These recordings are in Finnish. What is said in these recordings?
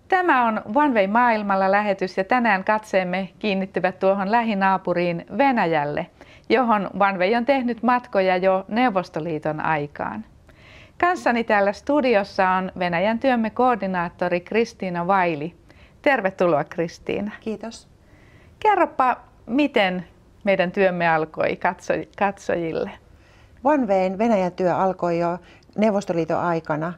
Tämä on One Way maailmalla -lähetys ja tänään katseemme kiinnittyvät tuohon lähinaapuriin Venäjälle, johon One Way on tehnyt matkoja jo Neuvostoliiton aikaan. Kanssani täällä studiossa on Venäjän työmme koordinaattori Kristiina Vaili. Tervetuloa, Kristiina. Kiitos. Kerropa, miten meidän työmme alkoi katsojille? One Wayn Venäjän työ alkoi jo Neuvostoliiton aikana,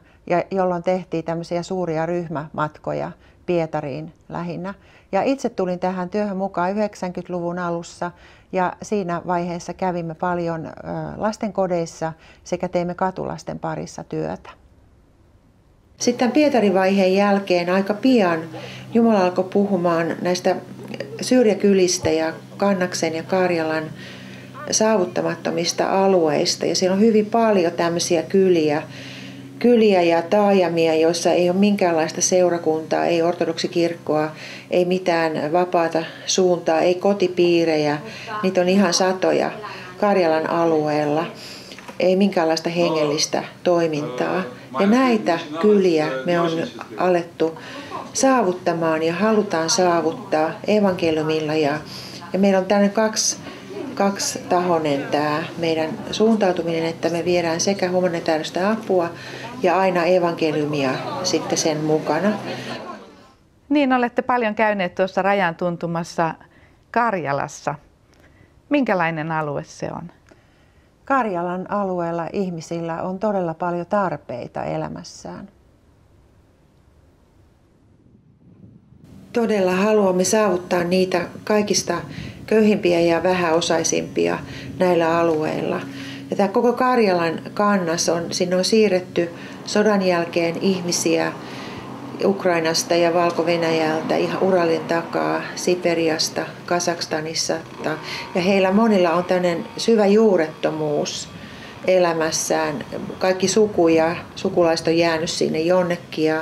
jolloin tehtiin tämmöisiä suuria ryhmämatkoja Pietariin lähinnä. Ja itse tulin tähän työhön mukaan 90-luvun alussa ja siinä vaiheessa kävimme paljon lastenkodeissa sekä teimme katulasten parissa työtä. Sitten Pietarin vaiheen jälkeen aika pian Jumala alkoi puhumaan näistä syrjäkylistä ja Kannaksen ja Karjalan saavuttamattomista alueista. Ja siellä on hyvin paljon tämmöisiä kyliä ja taajamia, joissa ei ole minkäänlaista seurakuntaa, ei ortodoksikirkkoa, ei mitään vapaata suuntaa, ei kotipiirejä. Niitä on ihan satoja Karjalan alueella. Ei minkäänlaista hengellistä toimintaa. Ja näitä kyliä me on alettu saavuttamaan ja halutaan saavuttaa evankeliumilla. Ja meillä on tämmöinen kaksitahoinen tämä meidän suuntautuminen, että me viedään sekä humanitaarista apua ja aina evankeliumia sitten sen mukana. Niin, olette paljon käyneet tuossa rajan tuntumassa Karjalassa. Minkälainen alue se on? Karjalan alueella ihmisillä on todella paljon tarpeita elämässään. Todella haluamme saavuttaa niitä kaikista köyhimpiä ja vähäosaisimpia näillä alueilla. Ja tämä koko Karjalan kannas sinne on siirretty sodan jälkeen ihmisiä Ukrainasta ja Valko-Venäjältä, ihan Uralin takaa, Siperiasta, Kazakstanissa. Ja heillä monilla on tämmöinen syvä juurettomuus elämässään. Kaikki suku ja sukulaiset on jäänyt sinne jonnekin.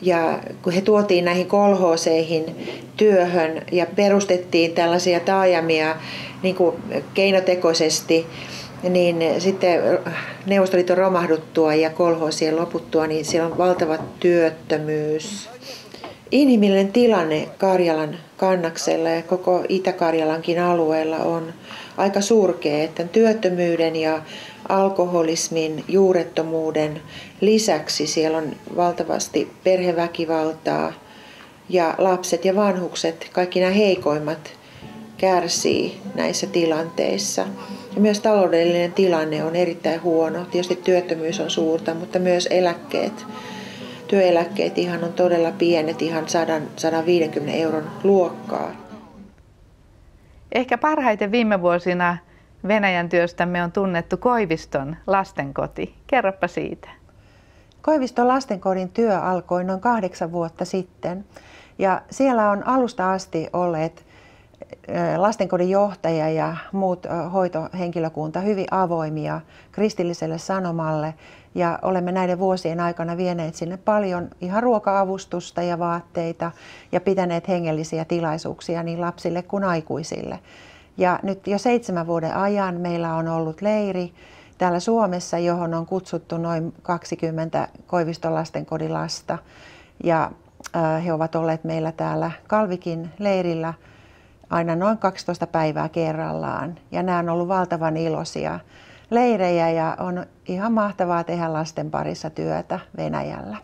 Ja kun he tuotiin näihin kolhooseihin työhön ja perustettiin tällaisia taajamia niin kuin keinotekoisesti, niin sitten Neuvostoliiton romahduttua ja kolhoosien loputtua, niin siellä on valtava työttömyys. Inhimillinen tilanne Karjalan kannaksella ja koko Itä-Karjalankin alueella on aika surkea, että työttömyyden ja alkoholismin, juurettomuuden lisäksi siellä on valtavasti perheväkivaltaa ja lapset ja vanhukset, kaikki nämä heikoimmat, kärsii näissä tilanteissa. Ja myös taloudellinen tilanne on erittäin huono. Tietysti työttömyys on suurta, mutta myös työeläkkeet ihan on todella pienet, ihan 100-150 euron luokkaa. Ehkä parhaiten viime vuosina Venäjän työstämme on tunnettu Koiviston lastenkoti. Kerropa siitä. Koiviston lastenkodin työ alkoi noin 8 vuotta sitten. Ja siellä on alusta asti olleet lastenkodin johtaja ja muut hoitohenkilökunta hyvin avoimia kristilliselle sanomalle. Ja olemme näiden vuosien aikana vieneet sinne paljon ihan ruoka-avustusta ja vaatteita ja pitäneet hengellisiä tilaisuuksia niin lapsille kuin aikuisille. Ja nyt jo 7 vuoden ajan meillä on ollut leiri täällä Suomessa, johon on kutsuttu noin 20 Koiviston lastenkodin lasta. Ja he ovat olleet meillä täällä Kalvikin leirillä aina noin 12 päivää kerrallaan. Ja nämä on ollut valtavan iloisia leirejä ja on ihan mahtavaa tehdä lasten parissa työtä Venäjällä.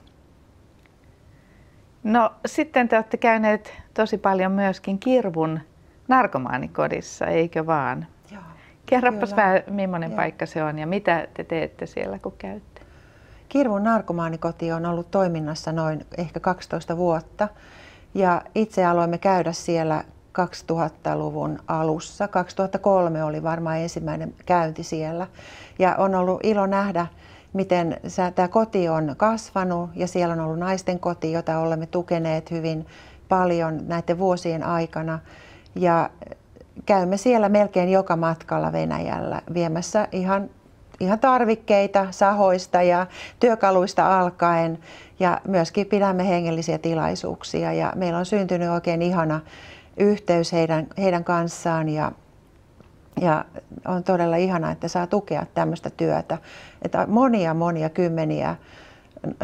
No sitten te olette käyneet tosi paljon myöskin Kirvun narkomaanikodissa, eikö vaan? Joo, kerropas vähän, millainen paikka se on ja mitä te teette siellä, kun käytte? Kirvun narkomaanikoti on ollut toiminnassa noin ehkä 12 vuotta ja itse aloimme käydä siellä 2000-luvun alussa. 2003 oli varmaan ensimmäinen käynti siellä ja on ollut ilo nähdä, miten tämä koti on kasvanut ja siellä on ollut naisten koti, jota olemme tukeneet hyvin paljon näiden vuosien aikana. Ja käymme siellä melkein joka matkalla Venäjällä viemässä ihan tarvikkeita sahoista ja työkaluista alkaen ja myöskin pidämme hengellisiä tilaisuuksia ja meillä on syntynyt oikein ihana yhteys heidän kanssaan ja on todella ihanaa, että saa tukea tämmöistä työtä. Että monia kymmeniä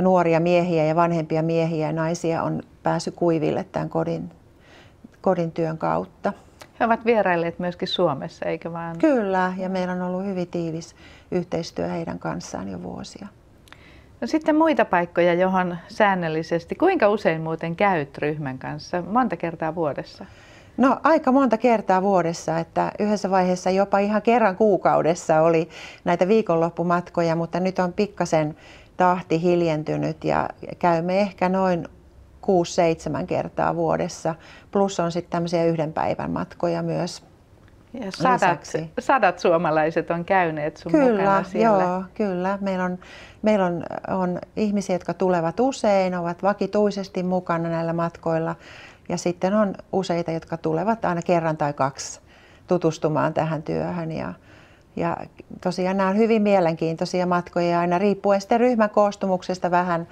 nuoria miehiä ja vanhempia miehiä ja naisia on päässyt kuiville tämän kodin työn kautta. He ovat vierailleet myöskin Suomessa, eikö vaan? Kyllä, ja meillä on ollut hyvin tiivis yhteistyö heidän kanssaan jo vuosia. No sitten muita paikkoja, johon säännöllisesti. Kuinka usein muuten käyt ryhmän kanssa? Monta kertaa vuodessa? No aika monta kertaa vuodessa, että yhdessä vaiheessa jopa ihan kerran kuukaudessa oli näitä viikonloppumatkoja, mutta nyt on pikkasen tahti hiljentynyt ja käymme ehkä noin 6-7 kertaa vuodessa. Plus on sitten tämmöisiä yhden päivän matkoja myös. Ja sadat suomalaiset on käyneet sun mukana siellä. Joo, kyllä. Meillä on ihmisiä, jotka tulevat usein, ovat vakituisesti mukana näillä matkoilla. Ja sitten on useita, jotka tulevat aina kerran tai kaksi tutustumaan tähän työhön. Ja tosiaan nämä on hyvin mielenkiintoisia matkoja aina riippuen sitten ryhmän koostumuksesta vähän,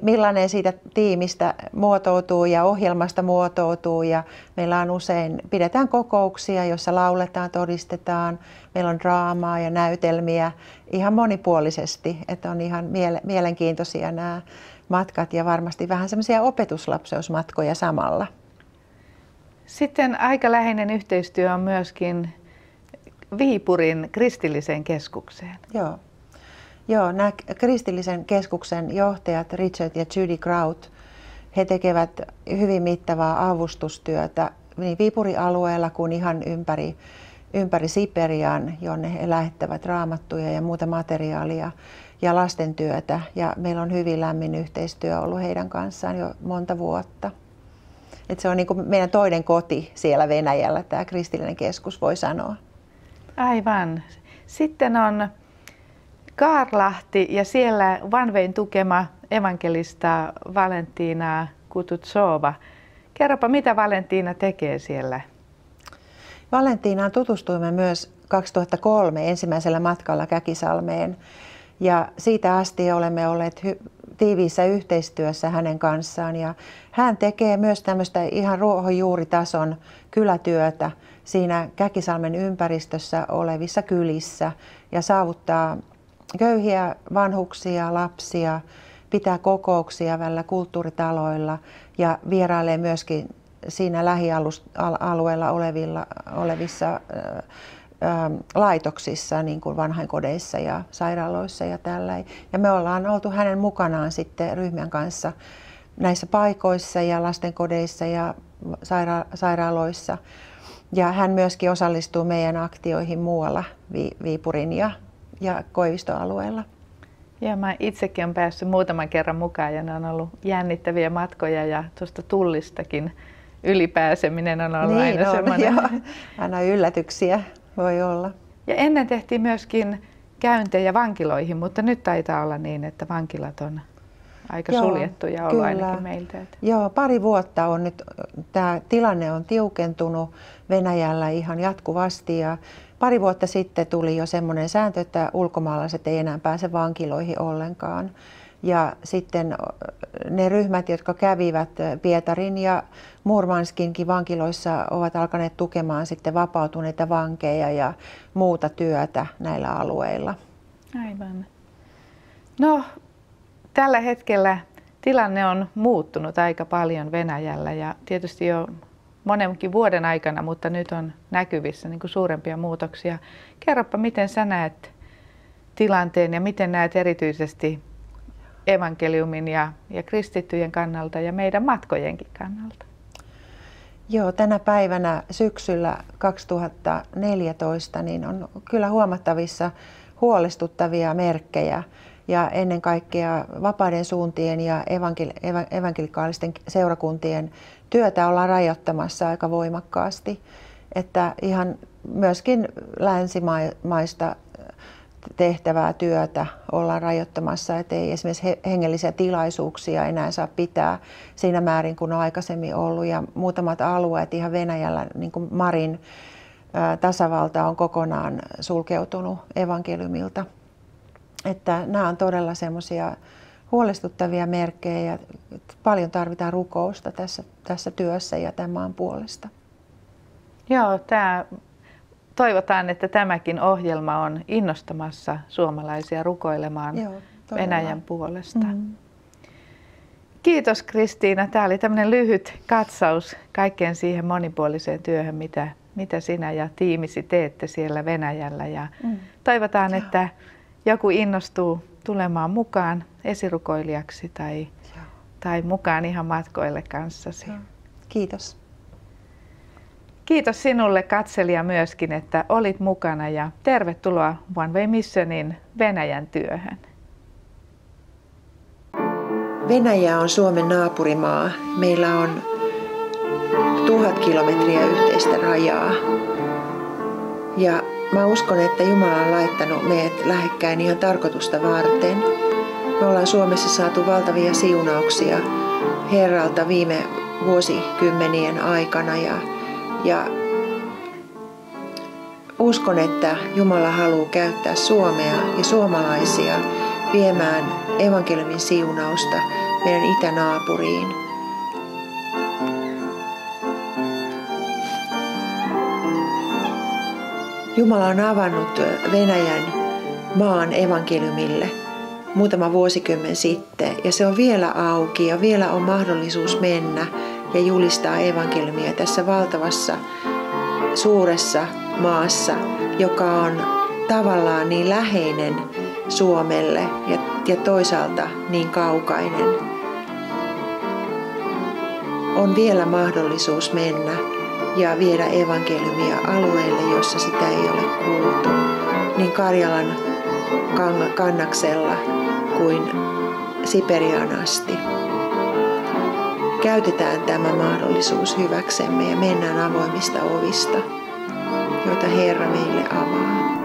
millainen siitä tiimistä muotoutuu ja ohjelmasta muotoutuu. Ja meillä on usein, pidetään kokouksia, joissa lauletaan, todistetaan. Meillä on draamaa ja näytelmiä ihan monipuolisesti, että on ihan mielenkiintoisia nämä matkat ja varmasti vähän semmoisia opetuslapseusmatkoja samalla. Sitten aika läheinen yhteistyö on myöskin Viipurin kristilliseen keskukseen. Joo, nämä kristillisen keskuksen johtajat Richard ja Judy Kraut, he tekevät hyvin mittavaa avustustyötä niin Viipurin alueella kuin ihan ympäri Siperian, jonne he lähettävät raamattuja ja muuta materiaalia ja lastentyötä. Ja meillä on hyvin lämmin yhteistyö ollut heidän kanssaan jo monta vuotta. Et se on niin kuin meidän toinen koti siellä Venäjällä, tämä kristillinen keskus, voi sanoa. Aivan. Sitten on Kaarlahti ja siellä Vanvein tukema evankelista Valentina Kututsova. Kerropa, mitä Valentina tekee siellä? Valentinaan tutustuimme myös 2003 ensimmäisellä matkalla Käkisalmeen. Ja siitä asti olemme olleet tiiviissä yhteistyössä hänen kanssaan. Ja hän tekee myös tämmöistä ihan ruohonjuuritason kylätyötä siinä Käkisalmen ympäristössä olevissa kylissä ja saavuttaa köyhiä vanhuksia, lapsia, pitää kokouksia välillä kulttuuritaloilla ja vierailee myöskin siinä lähialueella olevissa laitoksissa, niin kuin vanhainkodeissa ja sairaaloissa ja tällä. Ja me ollaan oltu hänen mukanaan sitten ryhmän kanssa näissä paikoissa ja lastenkodeissa ja sairaaloissa. Ja hän myöskin osallistuu meidän aktioihin muualla Viipurin ja Koivistoalueella. Ja mä itsekin olen päässyt muutaman kerran mukaan ja ne on ollut jännittäviä matkoja ja tuosta tullistakin ylipääseminen on ollut aina semmoinen. Aina yllätyksiä voi olla. Ja ennen tehtiin myöskin käyntejä vankiloihin, mutta nyt taitaa olla niin, että vankilat on aika suljettuja ollut ainakin meiltä. Joo, pari vuotta on nyt, tämä tilanne on tiukentunut Venäjällä ihan jatkuvasti ja pari vuotta sitten tuli jo semmoinen sääntö, että ulkomaalaiset ei enää pääse vankiloihin ollenkaan. Ja sitten ne ryhmät, jotka kävivät Pietarin ja Murmanskinkin vankiloissa, ovat alkaneet tukemaan sitten vapautuneita vankeja ja muuta työtä näillä alueilla. Aivan. No, tällä hetkellä tilanne on muuttunut aika paljon Venäjällä ja tietysti jo monenkin vuoden aikana, mutta nyt on näkyvissä niin kuin suurempia muutoksia. Kerropa, miten sä näet tilanteen ja miten näet erityisesti evankeliumin ja kristittyjen kannalta ja meidän matkojenkin kannalta? Joo, tänä päivänä syksyllä 2014 niin on kyllä huomattavissa huolestuttavia merkkejä ja ennen kaikkea vapaiden suuntien ja evankelikaalisten seurakuntien työtä ollaan rajoittamassa aika voimakkaasti. Että ihan myöskin länsimaista tehtävää työtä ollaan rajoittamassa, ettei esimerkiksi hengellisiä tilaisuuksia enää saa pitää siinä määrin kuin on aikaisemmin ollut. Ja muutamat alueet ihan Venäjällä, niin kuin Marin tasavalta, on kokonaan sulkeutunut evankeliumilta. Että nämä on todella semmoisia huolestuttavia merkkejä ja paljon tarvitaan rukousta tässä työssä ja tämän maan puolesta. Joo, toivotaan, että tämäkin ohjelma on innostamassa suomalaisia rukoilemaan Venäjän puolesta. Kiitos Kristiina. Tämä oli tämmöinen lyhyt katsaus kaikkeen siihen monipuoliseen työhön, mitä sinä ja tiimisi teette siellä Venäjällä. Ja toivotaan, että joku innostuu tulemaan mukaan esirukoilijaksi tai mukaan ihan matkoille kanssasi. Kiitos. Kiitos sinulle katselija myöskin, että olit mukana ja tervetuloa One Way Missionin Venäjän työhön. Venäjä on Suomen naapurimaa. Meillä on 1000 kilometriä yhteistä rajaa. Ja mä uskon, että Jumala on laittanut meidät lähekkäin ihan tarkoitusta varten. Me ollaan Suomessa saatu valtavia siunauksia Herralta viime vuosikymmenien aikana ja uskon, että Jumala haluaa käyttää Suomea ja suomalaisia viemään evankeliumin siunausta meidän itänaapuriin. Jumala on avannut Venäjän maan evankeliumille muutama vuosikymmen sitten ja se on vielä auki ja vielä on mahdollisuus mennä ja julistaa evankeliumia tässä valtavassa suuressa maassa, joka on tavallaan niin läheinen Suomelle ja toisaalta niin kaukainen. On vielä mahdollisuus mennä ja viedä evankeliumia alueille, jossa sitä ei ole kuultu, niin Karjalan kannaksella kuin Siperiaan asti. Käytetään tämä mahdollisuus hyväksemme ja mennään avoimista ovista, joita Herra meille avaa.